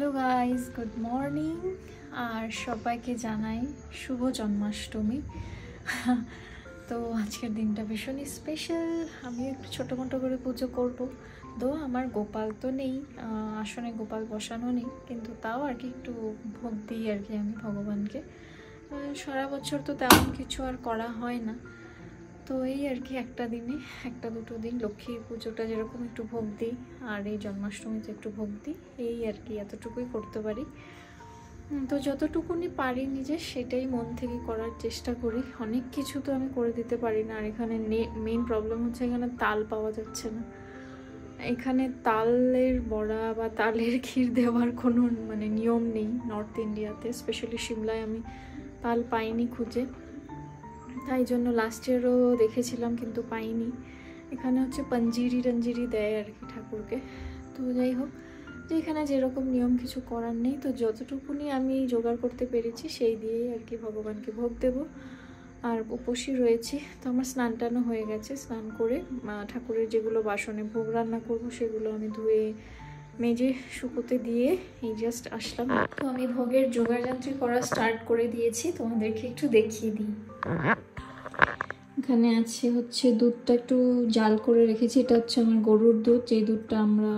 Hello guys, good morning. আর সবাইকে জানাই শুভ জন্মাষ্টমী। তো আজকের দিনটা ভীষণই স্পেশাল। আমি একটু ছোটো মোটো করে পুজো করবো। তো আমার গোপাল তো নেই, আসনে গোপাল বসানো নেই, কিন্তু তাও আর কি একটু ভোগ দিই আর কি আমি ভগবানকে। সারা বছর তো তেমন কিছু আর করা হয় না, তো এই আর কি একটা দিনে একটা দুটো দিন লক্ষ্মী পুজোটা যেরকম একটু ভোগ দিই, আর এই জন্মাষ্টমীতে একটু ভোগ দিই, এই আর কি এতটুকুই করতে পারি। তো যতটুকুনি পারি নিজে সেটাই মন থেকে করার চেষ্টা করি। অনেক কিছু তো আমি করে দিতে পারি না। আর এখানে মেইন প্রবলেম হচ্ছে এখানে তাল পাওয়া যাচ্ছে না। এখানে তালের বড়া বা তালের ক্ষীর দেওয়ার কোনো নিয়ম নেই নর্থ ইন্ডিয়াতে, স্পেশালি সিমলায় আমি তাল পাইনি খুঁজে। তাই জন্য লাস্ট ইয়ারও দেখেছিলাম কিন্তু পাইনি। এখানে হচ্ছে পঞ্জিরি দেয় আর কি ঠাকুরকে। তো যাই হোক, যে এখানে যেরকম নিয়ম কিছু করার নেই, তো যতটুকুনি আমি জোগাড় করতে পেরেছি সেই দিয়েই আর কি ভগবানকে ভোগ দেব। আর উপসী রয়েছি। তো আমার স্নান টানও হয়ে গেছে। স্নান করে ঠাকুরের যেগুলো বাসনে ভোগ রান্না করব সেগুলো আমি ধুয়ে মেজে শুকোতে দিয়ে এই জাস্ট আসলাম। তো আমি ভোগের জোগাড়যন্ত্রী করা স্টার্ট করে দিয়েছি, তোমাদেরকে একটু দেখিয়ে দিই। এখানে আছে হচ্ছে দুধটা একটু জাল করে রেখেছি। এটা হচ্ছে আমার গরুর দুধ, যেই দুধটা আমরা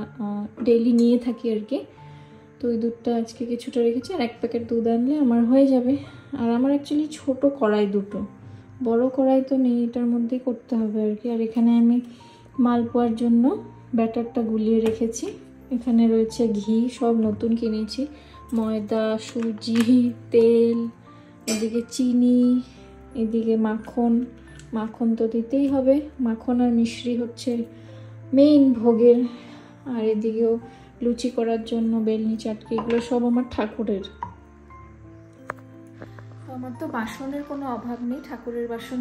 ডেইলি নিয়ে থাকি আর কি। তো ওই দুধটা আজকে কিছুটা রেখেছি, আর 1 প্যাকেট দুধ আনলে আমার হয়ে যাবে। আর আমার অ্যাকচুয়ালি ছোট কড়াই দুটো, বড় কড়াই তো নেই, এটার মধ্যেই করতে হবে আর কি। আর এখানে আমি মালপোয়ার জন্য ব্যাটারটা গুলিয়ে রেখেছি। এখানে রয়েছে ঘি, সব নতুন কিনেছি, ময়দা, সুজি, তেল, এদিকে চিনি, এদিকে মাখন তো দিতেই হবে। মাখন আর মিশ্রি হচ্ছে মেইন ভোগের। আর এদিকেও লুচি করার জন্য বেলনি, চাটকি, এগুলো সব আমার ঠাকুরের। আমার তো বাসনের কোনো অভাব নেই। ঠাকুরের বাসন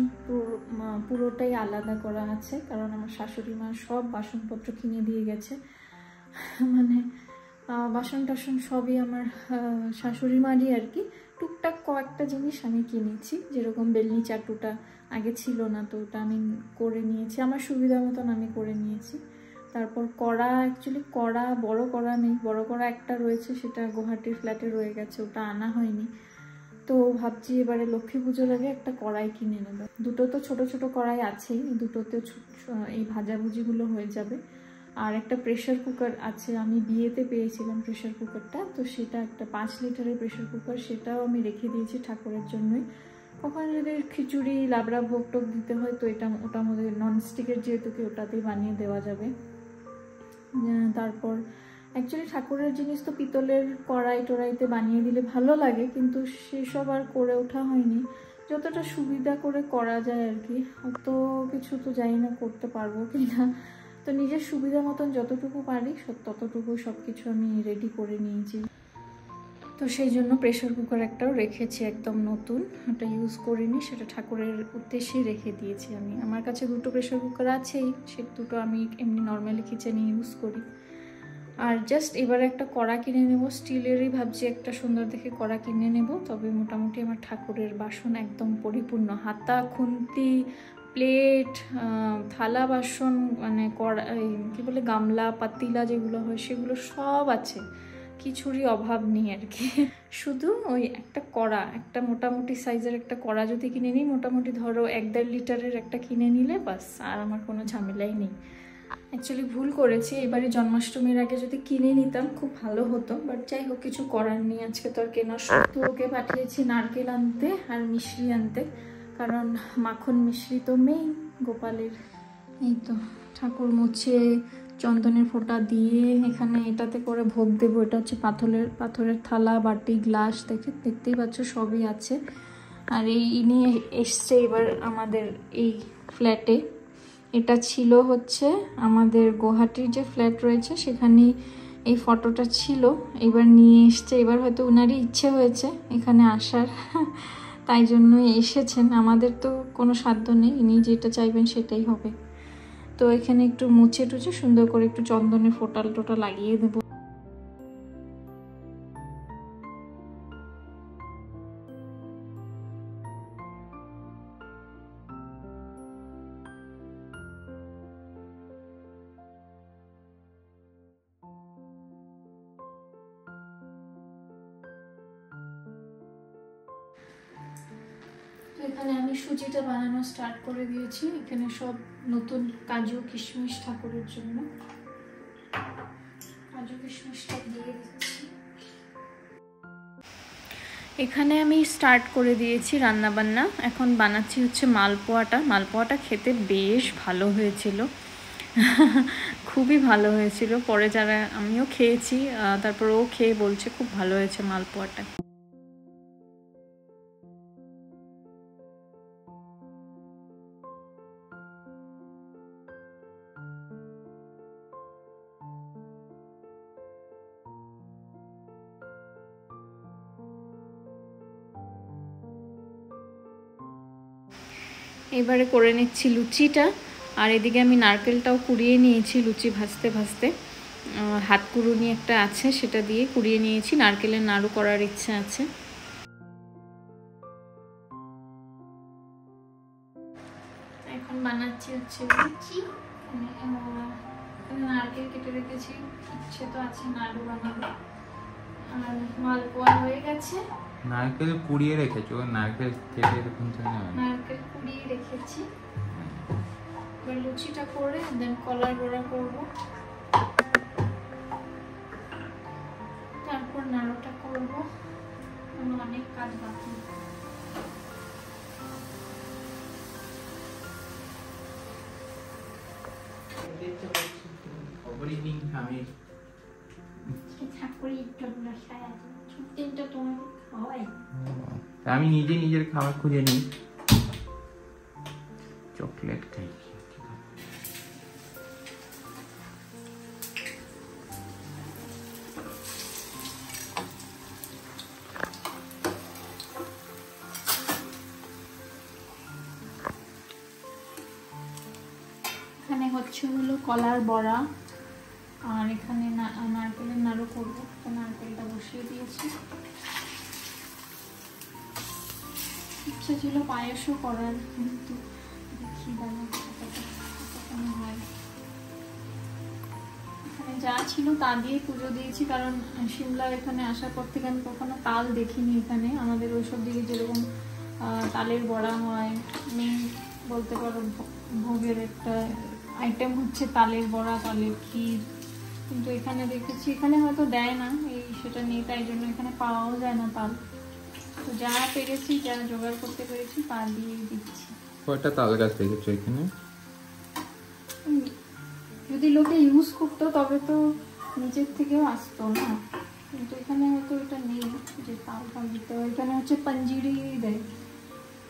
পুরোটাই আলাদা করা আছে, কারণ আমার শাশুড়ি মা সব বাসনপত্র কিনে দিয়ে গেছে। বাসন টাসন সবই আমার শাশুড়ি মারই আর কি। টুকটাক কয়েকটা জিনিস আমি কিনেছি, যেরকম বেলনি চাটুটা আগে ছিল না, তো ওটা আমি করে নিয়েছি, আমার সুবিধা মতন আমি করে নিয়েছি। তারপর কড়া, অ্যাকচুয়ালি কড়া, বড় কড়া নেই, বড় কড়া একটা রয়েছে, সেটা গুয়াহাটির ফ্ল্যাটে রয়ে গেছে, ওটা আনা হয়নি। তো ভাবছি এবারে লক্ষ্মী পুজোর আগে একটা কড়াই কিনে নেব। দুটো তো ছোট ছোট কড়াই আছেই, দুটোতে এই ভাজাভুজিগুলো হয়ে যাবে। আর একটা প্রেশার কুকার আছে, আমি বিয়েতে পেয়েছিলাম প্রেশার কুকারটা, তো সেটা একটা 5 লিটারের প্রেশার কুকার, সেটাও আমি রেখে দিয়েছি ঠাকুরের জন্যই। কখনো যদি খিচুড়ি, লাবড়া ভোগ টোগ দিতে হয় তো ওটার মধ্যে ননস্টিকের যেহেতু কি ওটাতেই বানিয়ে দেওয়া যাবে। তারপর অ্যাকচুয়ালি ঠাকুরের জিনিস তো পিতলের কড়াই টড়াইতে বানিয়ে দিলে ভালো লাগে, কিন্তু সেসব আর করে ওঠা হয়নি। যতটা সুবিধা করে করা যায় আর কি, অত কিছু তো জানি না করতে পারবো কি না। তো নিজের সুবিধা মতন যতটুকু পারি ততটুকু সব কিছু আমি রেডি করে নিয়েছি। তো সেই জন্য প্রেশার কুকার একটাও রেখেছি, একদম নতুন, ওটা ইউজ করিনি, সেটা ঠাকুরের উদ্দেশ্যেই রেখে দিয়েছি আমি। আমার কাছে দুটো প্রেশার কুকার আছেই, সে দুটো আমি এমনি নর্মালি কিচেনে ইউজ করি। আর জাস্ট এবারে একটা কড়া কিনে নেব, স্টিলেরই ভাবছি একটা সুন্দর দেখে কড়া কিনে নেব। তবে মোটামুটি আমার ঠাকুরের বাসন একদম পরিপূর্ণ, হাতা, খুন্তি, প্লেট, থালা বাসন, কড়া, কী বলে, গামলা, পাতিলা যেগুলো হয় সেগুলো সব আছে, কিছুরই অভাব নেই আর কি। শুধু ওই একটা কড়া, একটা মোটামুটি সাইজের একটা কড়া যদি কিনে নিই, মোটামুটি ধরো 1-1.5 লিটারের একটা কিনে নিলে বাস, আর আমার কোনো ঝামেলাই নেই। অ্যাকচুয়ালি ভুল করেছি, এবারে জন্মাষ্টমীর আগে যদি কিনে নিতাম খুব ভালো হতো, বাট যাই হোক, কিছু করার নেই, আজকে তো আর কেনা। তো ওকে পাঠিয়েছি নারকেল আনতে আর মিশ্রি আনতে, কারণ মাখন মিশ্রি তো মেইন গোপালের। এই তো ঠাকুর মুছে চন্দনের ফোঁটা দিয়ে এখানে এটাতে করে ভোগ দেবো। এটা হচ্ছে পাথরের থালা, বাটি, গ্লাস, দেখতেই পাচ্ছ সবই আছে। আর এই ইনি এসছে এবার আমাদের এই ফ্ল্যাটে। এটা ছিল হচ্ছে আমাদের গুয়াহাটির যে ফ্ল্যাট রয়েছে সেখানেই এই ফটোটা ছিল, এবার নিয়ে এসছে। এবার হয়তো উনারই ইচ্ছে হয়েছে এখানে আসার, তাই জন্যই এসেছেন। আমাদের তো কোনো সাধ্য নেই, ইনি যেটা চাইবেন সেটাই হবে। তো এখানে একটু মুছে টুছে সুন্দর করে একটু চন্দনের ফোঁটা টোটা লাগিয়ে দেবো। এখানে আমি সুজিটা বানানো স্টার্ট করে দিয়েছি। এখানে সব নতুন কাজু কিশমিশ ঠাকুরের জন্য কাজু কিশমিশটা দিয়ে দিচ্ছি। এখানে আমি স্টার্ট করে দিয়েছি রান্না বান্না। এখন বানাচ্ছি হচ্ছে মালপোয়াটা। মালপোয়াটা খেতে বেশ ভালো হয়েছিল, খুবই ভালো হয়েছিল। পরে যারা আমিও খেয়েছি, তারপর ও খেয়ে বলছে খুব ভালো হয়েছে মালপোয়াটা। এবারে করে নিচ্ছি লুচিটা। আর এদিকে আমি নারকেলটাও কুড়িয়ে নিয়েছি লুচি ভাজতে ভাজতে। হাত কুড়ুনি একটা আছে, সেটা দিয়ে কুড়িয়ে নিয়েছি। নারকেলের নাড়ু করার ইচ্ছা আছে। এখন বানাচ্ছি হচ্ছে লুচি। নারকেল কেটে রেখেছি, ইচ্ছে তো আছে নাড়ু বানাবো। আর মালপোয়া হয়ে গেছে। নারকেল কুড়িয়ে রেখেছো? নারকেল কেটে এরকম নারকেল কুড়িয়ে রেখেছি। এবার লুচিটা করে দেন কলার বড়া করব, তারপর নাড়ুটা করব। অনেক কাজ বাকি। আমি নিজে নিজের খাবার খুঁজে নিই। চকলেট খাই। এখানে হচ্ছে হলো কলার বড়া, আর এখানে নারকেলের নাড়ু করবো। তো নারকেলটা বসিয়ে দিয়েছি। ইচ্ছা ছিল পায়েসও করার, কিন্তু দেখি দাঁড়া কতক্ষণ হয়। এখানে যা ছিল তা দিয়ে পুজো দিয়েছি, কারণ সিমলার এখানে আসার পর থেকে আমি কখনো তাল দেখিনি। এখানে আমাদের ওইসব দিকে যেরকম তালের বড়া হয়, মেন বলতে পারো ভোগের একটা আইটেম হচ্ছে তালের বড়া, তালের ক্ষীর। কিন্তু এখানে দেখেছি এখানে হয়তো দেয় না, এই সেটা নেই, তাই জন্য এখানে পাওয়াও যায় না তাল। তো যা পেরেছি, যা জোগাড় করতে পেরেছি তা দিয়ে দিচ্ছি। কয়টা তাল গাছ দেখেছো এখানে? যদি লোকে ইউজ করতো তবে তো নিচের থেকেও আসতো না, কিন্তু এখানে হয়তো এটা নেই যে তাল ফাল দিতে হয়। এখানে হচ্ছে পঞ্জিরি দেয়,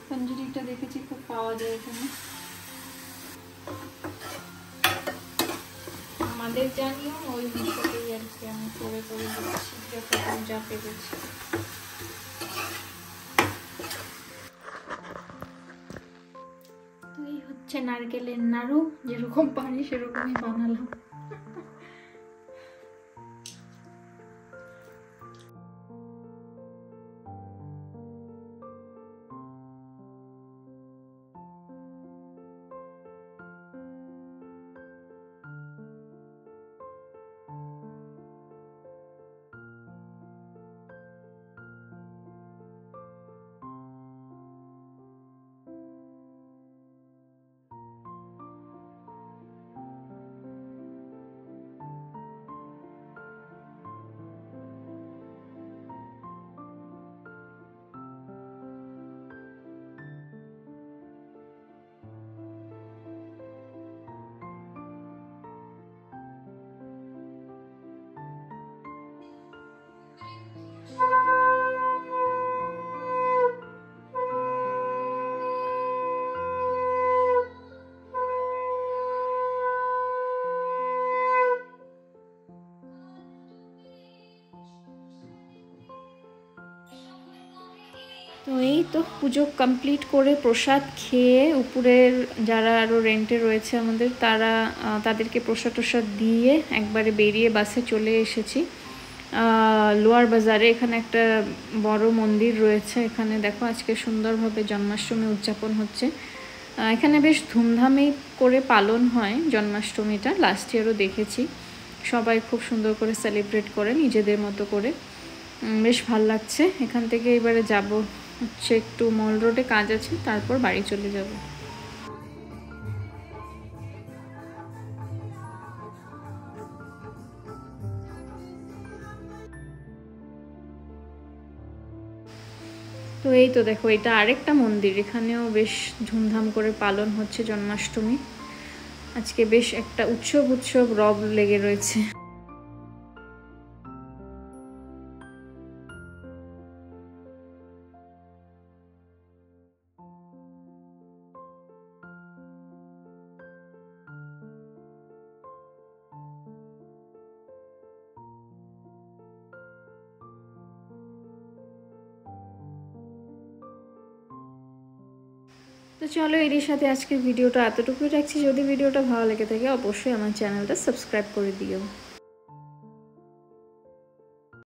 পঞ্জিরিটা দেখেছি খুব পাওয়া যায় এখানে। আমাদের জানিও ওই বিষয়টাই আর কি আমি করে করে দিচ্ছি যতক্ষণ যা পেরেছি। তো এই হচ্ছে নারকেলের নাড়ু, যেরকম পারি সেরকমই বানালাম। তো এই তো পুজো কমপ্লিট করে প্রসাদ খেয়ে উপরের যারা আরও রেন্টে রয়েছে আমাদের, তাদেরকে প্রসাদ টসাদ দিয়ে একবারে বেরিয়ে বাসে চলে এসেছি লোয়ার বাজারে। এখানে একটা বড় মন্দির রয়েছে, এখানে দেখো আজকে সুন্দরভাবে জন্মাষ্টমী উদযাপন হচ্ছে। এখানে বেশ ধুমধামে করে পালন হয় জন্মাষ্টমীটা, লাস্ট ইয়ারও দেখেছি। সবাই খুব সুন্দর করে সেলিব্রেট করে নিজেদের মতো করে, বেশ ভাল লাগছে। এখান থেকে এবারে যাব হচ্ছে একটু মল রোডে কাজ আছে, তারপর বাড়ি চলে যাব। তো এই তো দেখো, এটা আরেকটা মন্দির, এখানেও বেশ ধুমধাম করে পালন হচ্ছে জন্মাষ্টমী। আজকে বেশ একটা উৎসব রব লেগে রয়েছে। তো চলো, এরই সাথে আজকের ভিডিওটা এতটুকুই রাখছি। যদি ভিডিওটা ভালো লেগে থাকে অবশ্যই আমার চ্যানেলটা সাবস্ক্রাইব করে দিও।